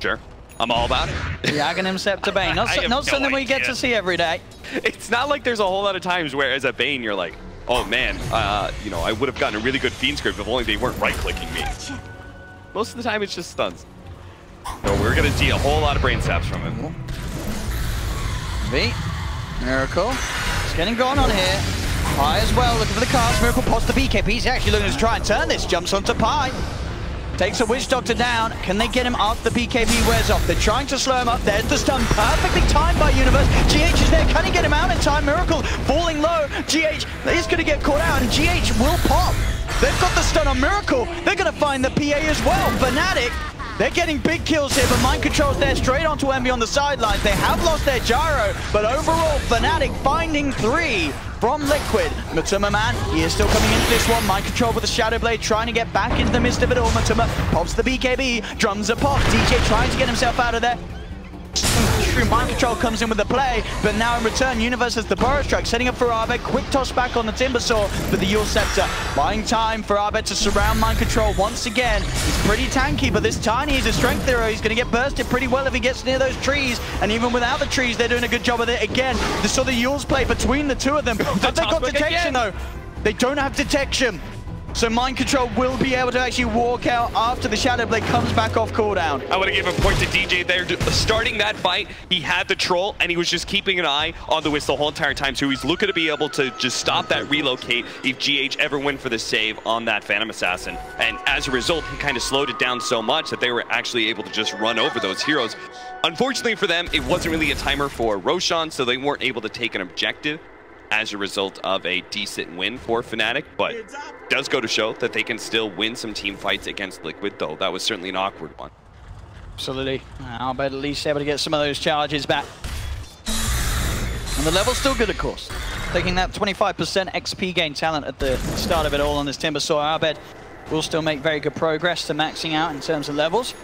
Sure, I'm all about it. The Aghanim Scepter Bane, not something we get to see every day. It's not like there's a whole lot of times where as a Bane you're like, oh man, you know, I would have gotten a really good Fiend script if only they weren't right-clicking me. Most of the time it's just stuns. So we're gonna see a whole lot of brain saps from him. V, Miracle, it's getting gone on here. Pi as well, looking for the cast. Miracle pops the BKB. He's actually looking to try and turn this. Jumps onto Pi. Takes a Witch Doctor down. Can they get him after the BKB wears off? They're trying to slow him up. There's the stun. Perfectly timed by Universe. GH is there. Can he get him out in time? Miracle falling low. GH is going to get caught out, and GH will pop. They've got the stun on Miracle. They're going to find the PA as well. FNATIC, they're getting big kills here, but Mind Control's there straight onto Envy on the sidelines. They have lost their gyro, but overall, FNATIC finding 3 from Liquid. Matuma Man, he is still coming into this one. Mind Control with the Shadow Blade, trying to get back into the midst of it all. Matuma pops the BKB, drums a pop. DJ trying to get himself out of there. Mind Control comes in with the play, but now in return, Universe has the Burrow Strike, setting up for Abed. Quick toss back on the Timber Saw for the Yule Scepter. Buying time for Abed to surround Mind Control once again. He's pretty tanky, but this Tiny is a strength hero. He's going to get bursted pretty well if he gets near those trees, and even without the trees, they're doing a good job of it again. They saw the Yule's play between the two of them. Have they got detection, though? They don't have detection. So Mind Control will be able to actually walk out after the Shadow Blade comes back off cooldown. I want to give a point to DJ there. Starting that fight, he had the troll, and he was just keeping an eye on the Wisp the whole entire time. So he's looking to be able to just stop that relocate if GH ever went for the save on that Phantom Assassin. And as a result, he kind of slowed it down so much that they were actually able to just run over those heroes. Unfortunately for them, it wasn't really a timer for Roshan, so they weren't able to take an objective as a result of a decent win for FNATIC, but does go to show that they can still win some team fights against Liquid, though that was certainly an awkward one. Absolutely. I'll bet at least able to get some of those charges back. And the level's still good, of course. Taking that 25% XP gain talent at the start of it all on this Timber Saw, Abed will still make very good progress to maxing out in terms of levels.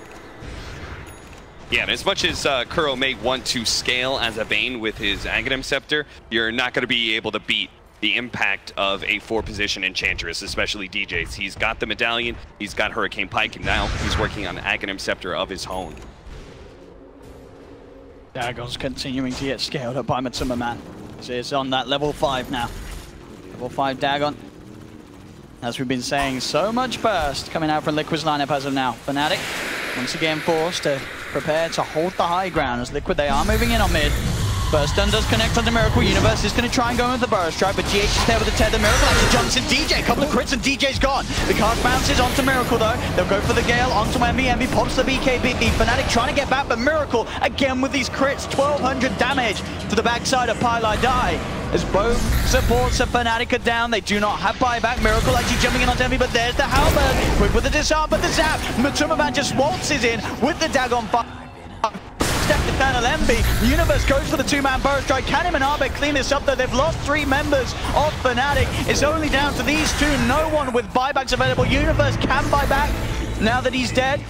Yeah, and as much as Kuro may want to scale as a Bane with his Aghanim Scepter, you're not going to be able to beat the impact of a 4-position Enchantress, especially DJ's. He's got the Medallion, he's got Hurricane Pike, and now he's working on Aghanim Scepter of his own. Dagon's continuing to get scaled up by Matsuma Man. So it's on that level 5 now. Level 5 Dagon. As we've been saying, so much burst coming out from Liquid's lineup as of now. FNATIC once again forced to prepare to hold the high ground as Liquid, they are moving in on mid. Burst stun does connect onto Miracle. Universe is going to try and go in with the burst strike, but GH is there with the tether. Miracle actually jumps in DJ. A couple of crits and DJ's gone. The cast bounces onto Miracle though. They'll go for the Gale onto Envy. Envy pops the BKB. FNATIC trying to get back, but Miracle again with these crits. 1200 damage to the backside of Pylai Die. As both supports of FNATIC are down, they do not have buyback. Miracle actually jumping in onto Envy, but there's the Halberd. Quick with the disarm, but the zap. Matsuma Man just waltzes in with the Dagon fire. To Colonel Envy. Universe goes for the 2-man burst strike. Can him and Arbeck clean this up though? They've lost 3 members of FNATIC. It's only down to these 2. No one with buybacks available. Universe can buy back now that he's dead.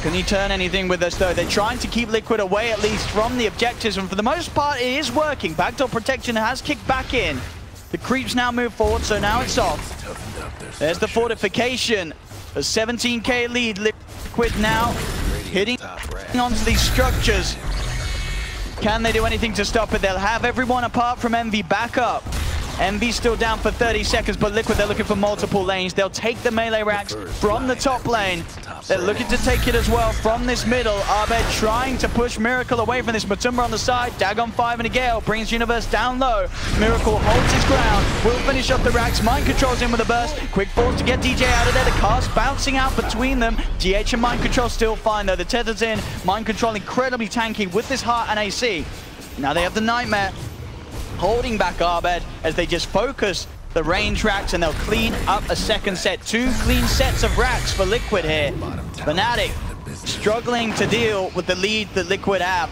Can he turn anything with this though? They're trying to keep Liquid away at least from the objectives, and for the most part it is working. Backdoor protection has kicked back in. The creeps now move forward, so now it's off. There's the fortification. A 17k lead. Liquid now hitting onto these structures. Can they do anything to stop it? They'll have everyone apart from Envy back up. Envy's still down for 30 seconds, but Liquid, they're looking for multiple lanes. They'll take the melee racks from the top lane. They're looking to take it as well from this middle. Abed trying to push Miracle away from this. Matumba on the side. Dagon 5 and a Gale brings Universe down low. Miracle holds his ground. Will finish up the racks. Mind Control's in with a burst. Quick force to get DJ out of there. The cast bouncing out between them. DH and Mind Control still fine though. The tether's in. Mind Control incredibly tanky with this heart and AC. Now they have the Nightmare holding back Arbed as they just focus the range racks, and they'll clean up a second set. 2 clean sets of racks for Liquid here. FNATIC struggling to deal with the lead that Liquid have.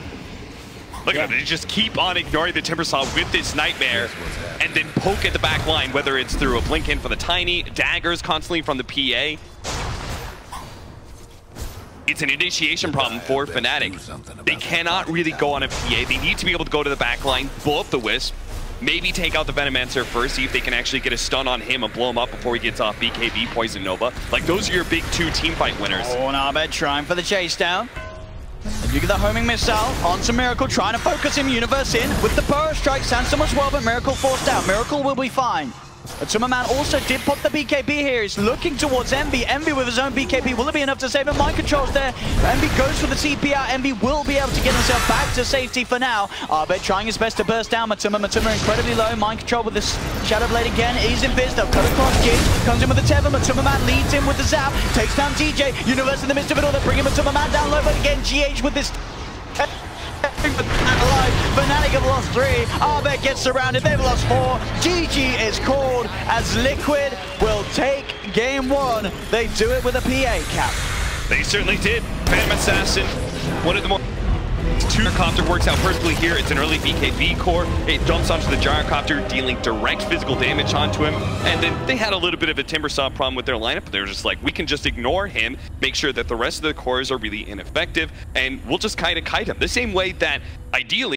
Look at it, they just keep on ignoring the Timbersaw with this Nightmare and then poke at the back line, whether it's through a blink in for the Tiny, daggers constantly from the PA. It's an initiation problem for FNATIC. They cannot really go on a PA. They need to be able to go to the back line, blow up the Wisp, maybe take out the Venomancer first, see if they can actually get a stun on him and blow him up before he gets off BKB, Poison Nova. Like, those are your big 2 teamfight winners. Oh, and Arbed trying for the chase down. And you get the homing missile onto Miracle, trying to focus him. Universe in with the burst strike. Sandstorm as well, but Miracle forced out. Miracle will be fine. Matsuma Man also did pop the BKB here. He's looking towards Envy. Envy with his own BKB. Will it be enough to save him? Mind Control's there. Envy goes for the CPR. Envy will be able to get himself back to safety for now. Arbed trying his best to burst down Matsuma. Matsuma incredibly low. Mind Control with this Shadow Blade again. He's in biz. They'll cut across Jin. Comes in with the tether. Matsuma Man leads in with the zap. Takes down DJ. Universe in the midst of it all. They're bringing Matsuma Man down low. But again, GH with this... FNATIC have lost 3. Arbed gets surrounded. They've lost 4. GG is called as Liquid will take game 1. They do it with a PA cap. They certainly did. Phantom Assassin, one of the more... Gyrocopter works out perfectly here. It's an early BKB core. It jumps onto the Gyrocopter, dealing direct physical damage onto him. And then they had a little bit of a Timbersaw problem with their lineup, but they were just like, we can just ignore him, make sure that the rest of the cores are really ineffective, and we'll just kind of kite him. The same way that, ideally,